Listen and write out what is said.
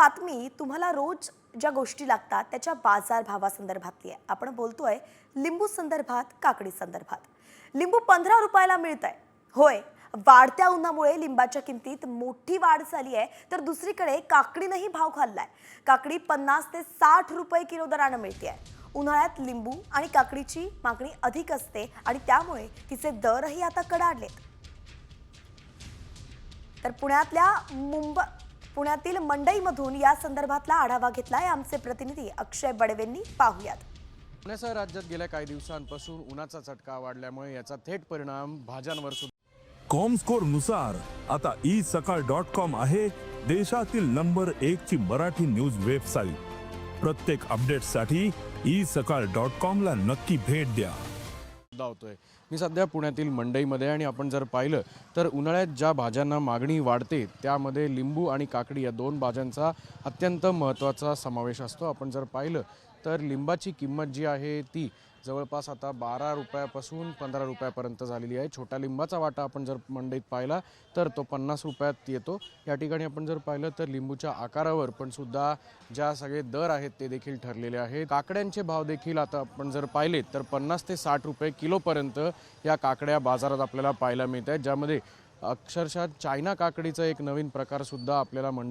बातमी तुम्हाला रोज ज्या गोष्टी लागतात त्याच्या बाजारभावासंदर्भातली आहे। आपण बोलतोय लिंबू संदर्भात, काकडी संदर्भात। लिंबू 15 रुपयाला मिळतंय। होय, वाढत्या उन्हामुळे लिंबाच्या किमतीत मोठी वाढ झाली आहे, तर दुसरीकडे काकडीनेही भाव खाल्लाय। काकडी 50 ते 60 रुपये किलो दराने मिळते आहे। उन्हाळ्यात लिंबू आणि काकडीची मागणी अधिक असते आणि त्यामुळे तिचे दरही आता कडाडलेत। तर पुण्यातील मंडईमधून या संदर्भातला आढावा घेतलाय आमचे प्रतिनिधी अक्षय बडवेंनी। पाहूयात। पुण्यासह राज्यात गेल्या काही दिवसांपासून उन्हाचा चटका वाढल्यामुळे याचा थेट परिणाम भाज्यांवर सुद्धा। कॉमस्कोर नुसार आता isakal.com आहे देशातील नंबर 1 ची मराठी न्यूज वेबसाईट। प्रत्येक अपडेटसाठी isakal.com ला नक्की भेट द्या। होतोय मी सध्या पुण्यातील मंडईमध्ये आणि आपण जर पाहिलं तर उन्हाळ्यात ज्या भाज्यांना मागणी वाढते त्यामध्ये लिंबू आणि काकडी या दोन भाज्यांचा अत्यंत महत्त्वाचा समावेश असतो। आपण जर पाहिलं तर लिंबाची किंमत जी आहे ती जवळपास आता 12 रुपयापासून 15 रुपयापर्यंत झालेली आहे। छोटा लिंबाचा वाटा आपण जर मंडईत पाहिला तर तो 50 रुपयात येतो। या ठिकाणी आपण जर पाहिलं तर लिंबूच्या आकारावर पण सुद्धा ज्या सगळे दर आहेत ते देखील ठरलेले आहेत। काकड्यांचे भाव देखील आता आपण जर पाहिले तर 50 ते 60 रुपये किलोपर्यंत या काकड्या बाजारात आपल्याला पाहायला मिळत आहेत, ज्यामध्ये अक्षरशः चायना काकडीचा एक नवीन प्रकार सुद्धा आपल्याला